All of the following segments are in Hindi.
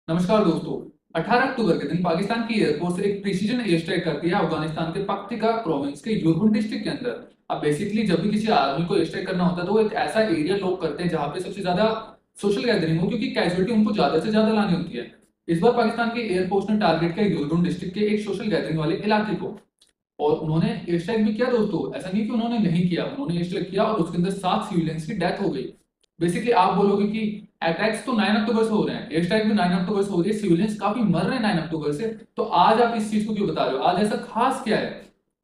नमस्कार दोस्तों। 18 अक्टूबर के दिन पाकिस्तान की एयरफोर्स एक प्रिसीजन एयर स्ट्राइक करती है अफगानिस्तान के पक्तिका प्रोविंस के युरगुन डिस्ट्रिक्ट के अंदर। अब बेसिकली जब भी किसी आर्मी को एयर स्ट्राइक करना होता है तो वो एक ऐसा एरिया लॉक करते हैं जहां पे सबसे ज्यादा सोशल गैदरिंग हो, क्योंकि कैजुअलिटी उनको ज्यादा से ज्यादा लानी होती है। इस बार पाकिस्तान की एयरफोर्स ने टारगेट किया युरगुन डिस्ट्रिक्ट के एक सोशल गैदरिंग वाले इलाके को, और उन्होंने एयर स्ट्राइक भी किया दोस्तों। ऐसा नहीं कि उन्होंने नहीं किया, उन्होंने एयर स्ट्राइक किया और उसके अंदर 7 सिविलियंस की डेथ हो गई। बेसिकली आप बोलोगे कि अटैक्स तो 9 अक्टूबर से हो रहे हैं, एयर स्ट्राइक भी 9 अक्टूबर से हो रही है, सिविलियंस काफी मर रहे हैं 9 अक्टूबर से, तो आज आप इस चीज को क्यों बता रहे हो? आज ऐसा खास क्या है?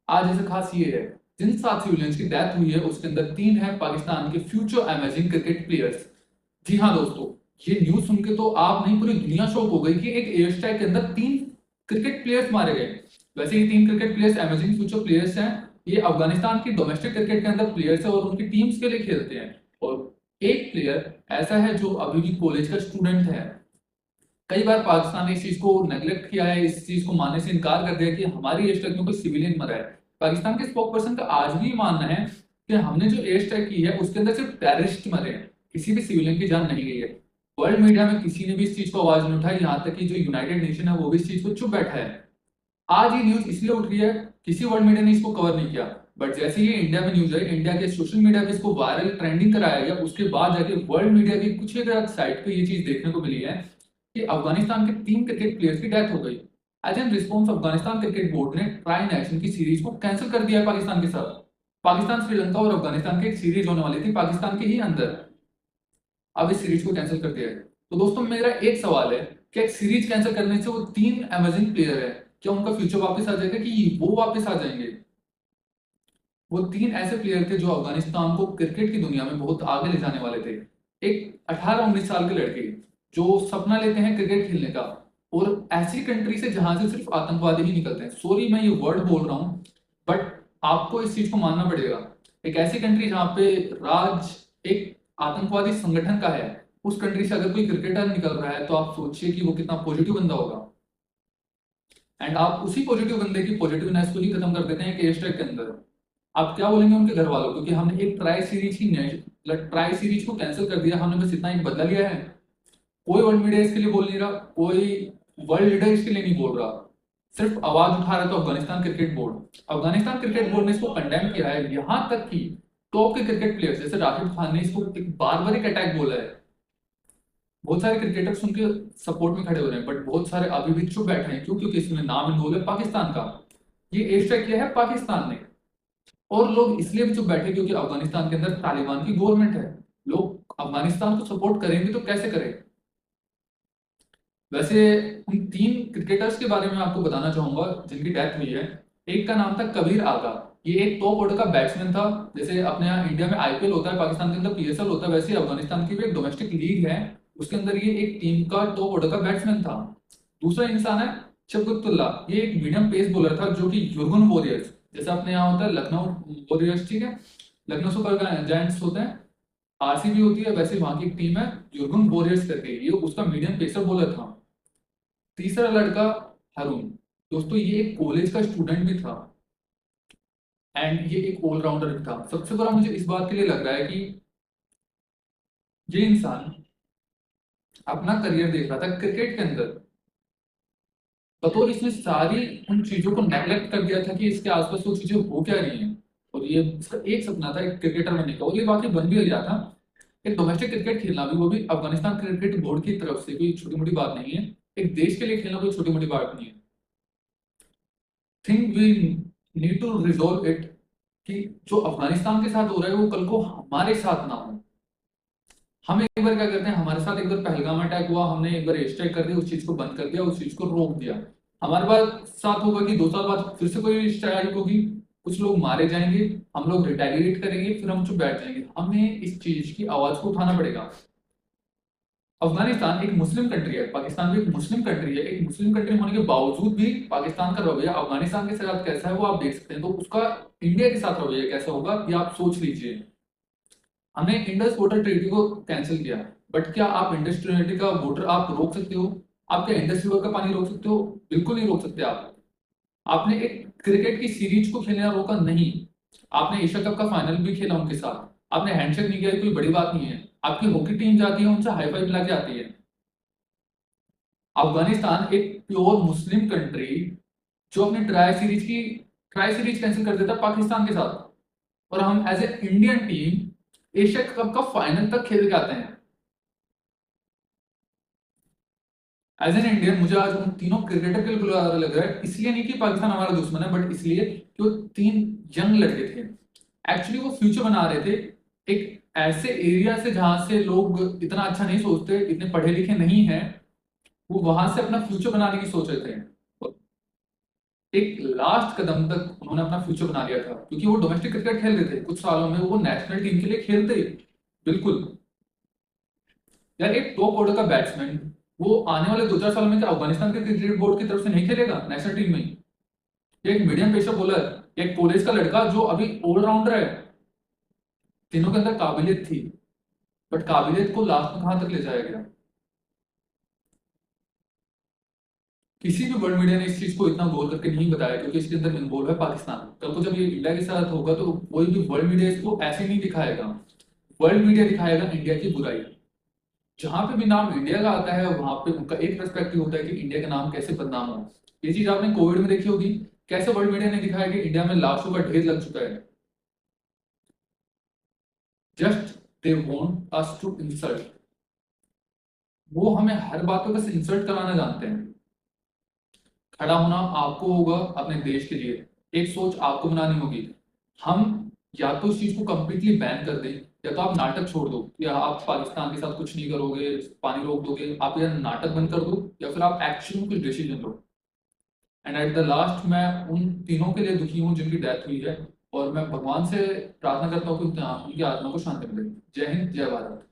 आज ऐसा खास ये है, जिन 7 सिविलियंस की डेथ हुई है उसके अंदर 3 है पाकिस्तान के फ्यूचर अमेजिंग क्रिकेट प्लेयर्स। जी हाँ दोस्तों, ये न्यूज सुन के तो आप नहीं पूरी दुनिया शॉक हो गई कि एक एयर स्ट्राइक के अंदर 3 क्रिकेट प्लेयर्स मारे गए। वैसे ये 3 cricket players amazing future players हैं। ये अफगानिस्तान की डोमेस्टिक क्रिकेट के अंदर प्लेयर्स है और उनकी टीम्स के लिए खेलते हैं। और एक प्लेयर ऐसा है जो अभी भी कॉलेज का स्टूडेंट है। कई बार पाकिस्तान ने इस चीज को नेग्लेक्ट किया है, इस चीज को मानने से इनकार कर दिया कि हमारी एयर स्ट्राइक में कोई सिविलियन मरा है। पाकिस्तान के स्पोक पर्सन का आज भी मानना है कि हमने जो एयर स्ट्राइक की है उसके अंदर सिर्फ टेररिस्ट मरे हैं, किसी भी सिविलियन की जान नहीं गई है। वर्ल्ड मीडिया में किसी ने भी इस चीज को आवाज नहीं उठाई, यहाँ तक कि जो यूनाइटेड नेशन है वो भी इस चीज को चुप बैठा है। आज ये न्यूज इसलिए उठ रही है, किसी वर्ल्ड मीडिया ने इसको कवर नहीं किया, बट जैसे ये इंडिया में न्यूज है, इंडिया के सोशल मीडिया पे इसको वायरल ट्रेंडिंग कराया गया, उसके बाद जाके वर्ल्ड मीडिया की कुछ एक साइट पे ये चीज देखने को मिली है कि अफगानिस्तान के 3 क्रिकेट प्लेयर्स की डेथ हो गई। As an response Afghanistan cricket board ने ट्राई नेशन की सीरीज को कैंसिल कर दिया है पाकिस्तान के साथ। पाकिस्तान श्रीलंका और अफगानिस्तान की एक सीरीज होने वाली थी पाकिस्तान के ही अंदर, अब इस सीरीज को कैंसिल कर दिया है। तो दोस्तों मेरा एक सवाल है कि एक सीरीज कैंसिल करने से वो 3 अमेजिंग प्लेयर है, क्या उनका फ्यूचर वापस आ जाएगा कि वो वापस आ जाएंगे? वो 3 ऐसे प्लेयर थे जो अफगानिस्तान को क्रिकेट की दुनिया में बहुत आगे ले जाने वाले थे। एक 18-19 साल के लड़के जो सपना लेते हैं क्रिकेट खेलने का, और ऐसी कंट्री से जहां से सिर्फ आतंकवादी ही निकलते हैं। सॉरी मैं ये वर्ड बोल रहा हूँ, बट आपको इस चीज को मानना पड़ेगा। एक ऐसी कंट्री जहां पे राज एक आतंकवादी संगठन का है, उस कंट्री से अगर कोई क्रिकेटर निकल रहा है तो आप सोचिए कि वो कितना पॉजिटिव बंदा होगा। एंड आप उसी पॉजिटिव बंदे की पॉजिटिवनेस को ही खत्म कर देते हैं एक एयर स्ट्राइक के अंदर। आप क्या बोलेंगे उनके घर वालों को कि हमने एक ट्राई सीरीज को कैंसिल कर दिया, हमने बस इतना ही बदला लिया है? कोई वर्ल्ड मीडिया इसके लिए बोल नहीं रहा, कोई वर्ल्ड लीडर इसके लिए नहीं बोल रहा, सिर्फ आवाज उठा रहा है तो Afghanistan cricket board. Afghanistan cricket board ने इसको कंडेम किया है, यहां तक कि टॉप के क्रिकेट प्लेयर्स जैसे राशिद खान ने इसको एक बारबरिक अटैक बोला है। बहुत सारे क्रिकेटर्स उनके सपोर्ट में खड़े हो रहे हैं, बट बहुत सारे अभी भी चुप बैठे हैं। क्यों? क्योंकि इसमें नाम इन्वॉल्व है पाकिस्तान का। ये एयर स्ट्राइक किया है पाकिस्तान ने। और लोग इसलिए भी चुप बैठे क्योंकि अफगानिस्तान के अंदर तालिबान की गवर्नमेंट है। लोग अफगानिस्तान को सपोर्ट करेंगे तो कैसे करें? वैसे उन 3 क्रिकेटर्स के बारे में आपको बताना चाहूंगा जिनकी डेथ हुई है। एक का नाम था कबीर आगा। ये एक टॉप ऑर्डर का बैट्समैन था। जैसे अपने यहाँ इंडिया में आईपीएल होता है, पाकिस्तान के अंदर पीएसएल होता है, वैसे ही अफगानिस्तान की भी एक डोमेस्टिक लीग है, उसके अंदर ये एक टीम का टॉप ऑर्डर का बैट्समैन था। दूसरा इंसान है शफकतुल्ला। ये एक मीडियम पेस बॉलर था जो कि युरगुन वॉरियर्स, जैसे अपने यहाँ होता है लखनऊ वॉरियर्स, ठीक है, लखनऊ सुपर जायंट्स होते हैं, आरसीबी होती है, वैसे वहां की एक टीम है युरगुन वॉरियर्स करके, ये उसका मीडियम पेसर बॉलर था। तीसरा लड़का हरून। दोस्तों ये एक कॉलेज का स्टूडेंट भी था एंड ये एक ऑलराउंडर भी था। सबसे बड़ा मुझे इस बात के लिए लग रहा है कि ये इंसान अपना करियर देख रहा था क्रिकेट के अंदर, बतौर इसने सारी उन चीजों को नेग्लेक्ट कर दिया था कि इसके आसपास वो चीजें हो क्या रही हैं। और ये इसका एक सपना था एक क्रिकेटर बनने का, और ये वाकई बन भी गया था। एक डोमेस्टिक क्रिकेट खेलना भी, वो भी अफगानिस्तान क्रिकेट बोर्ड की तरफ से, कोई छोटी मोटी बात नहीं है। एक देश के लिए खेलना कोई छोटी मोटी बात नहीं है। Think we need to resolve it कि जो अफगानिस्तान के साथ हो रहा है वो कल को हमारे साथ ना हो। हम एक बार क्या करते हैं, हमारे साथ एक बार पहलगाम अटैक हुआ, हमने एक बार एयर स्ट्राइक कर दिया, उस चीज को बंद कर दिया, उस चीज को रोक दिया। हमारे पास साथ होगा कि 2 साल बाद फिर से कोई स्ट्राइक होगी, कुछ लोग मारे जाएंगे, हम लोग रिटेलिएट करेंगे, फिर हम चुप बैठ जाएंगे। हमें इस चीज की आवाज को उठाना पड़ेगा। अफगानिस्तान एक मुस्लिम कंट्री है, पाकिस्तान भी एक मुस्लिम कंट्री है। एक मुस्लिम कंट्री होने के बावजूद भी पाकिस्तान का रवैया अफगानिस्तान के साथ कैसा है वो आप देख सकते हैं, तो उसका इंडिया के साथ रवैया कैसा होगा ये आप सोच लीजिए। हमने इंडस वाटर ट्रीटी को कैंसिल किया, बट क्या आप इंडस ट्रीटी का वाटर आप रोक सकते हो? आप क्या इंडस रिवर का पानी रोक सकते हो? बिल्कुल नहीं रोक सकते आप। आपने एक क्रिकेट की सीरीज को खेलना रोका नहीं, आपने एशिया कप का फाइनल भी खेला उनके साथ, आपने हैंडशेक नहीं किया, कोई बड़ी बात नहीं है। आपकी हॉकी टीम जाती है उनसे हाई फाइव मिला के आती है। अफगानिस्तान एक प्योर मुस्लिम कंट्री जो अपनी ट्राई सीरीज कैंसिल कर देता है पाकिस्तान के साथ, और हम as a Indian team Asia Cup का फाइनल तक खेल के आते हैं। एज एन इंडियन मुझे आज उन तीनों क्रिकेटर के लिए बुरा लग रहा है, इसलिए नहीं कि पाकिस्तान हमारा दुश्मन है, बट इसलिए कि वो तीन यंग लड़के थे, एक्चुअली वो फ्यूचर बना रहे थे एक ऐसे एरिया से जहां से लोग इतना अच्छा नहीं सोचते, इतने पढ़े लिखे नहीं हैं, वो वहां से अपना फ्यूचर बनाने की सोच रहे थे। एक लास्ट कदम तक उन्होंने अपना फ्यूचर बना लिया था, क्योंकि वो डोमेस्टिक क्रिकेट खेल रहे थे, कुछ सालों में वो नेशनल टीम के लिए खेलते। बिल्कुल यार, एक टॉप ऑर्डर का बैट्समैन वो आने वाले 2-4 सालों में क्या अफगानिस्तान के क्रिकेट बोर्ड की तरफ से नहीं खेलेगा नेशनल टीम में? ये एक मीडियम पेसर बॉलर, एक कॉलेज का लड़का जो अभी ऑलराउंडर है, तीनों के अंदर काबिलियत थी, बट काबिलियत को लास्ट में कहां तक ले जाया गया? किसी भी वर्ल्ड मीडिया ने इस चीज को इतना गोल करके नहीं बताया, क्योंकि इसके अंदर इन्वॉल्व है पाकिस्तान। कल को जब ये इंडिया के साथ होगा तो कोई भी वर्ल्ड मीडिया इसको ऐसे नहीं दिखाएगा। वर्ल्ड मीडिया दिखाएगा इंडिया की बुराई। जहां पे भी नाम इंडिया का आता है वहां पे उनका एक पर्सपेक्टिव होता है कि इंडिया का नाम कैसे बदनाम हो। ये चीज आपने कोविड में देखी होगी, कैसे वर्ल्ड मीडिया ने दिखाया कि इंडिया में लाशों का ढेर लग चुका है। Just they want us to insult. वो हमें हर बात पे बस इंसल्ट कराना जानते हैं। खड़ा होना आपको होगा अपने देश के लिए, एक सोच आपको बनानी होगी। हम या तो इस चीज को कंप्लीटली बैन कर दें, या तो आप नाटक छोड़ दो, या आप पाकिस्तान के साथ कुछ नहीं करोगे, पानी रोक दोगे, आप यह नाटक बंद कर दो, या फिर आप एक्शन में कुछ decision low. And at the last मैं उन तीनों के लिए दुखी हूँ जिनकी डेथ हुई है, और मैं भगवान से प्रार्थना करता हूँ कि उनकी आत्मा को शांति मिले। जय हिंद, जय भारत।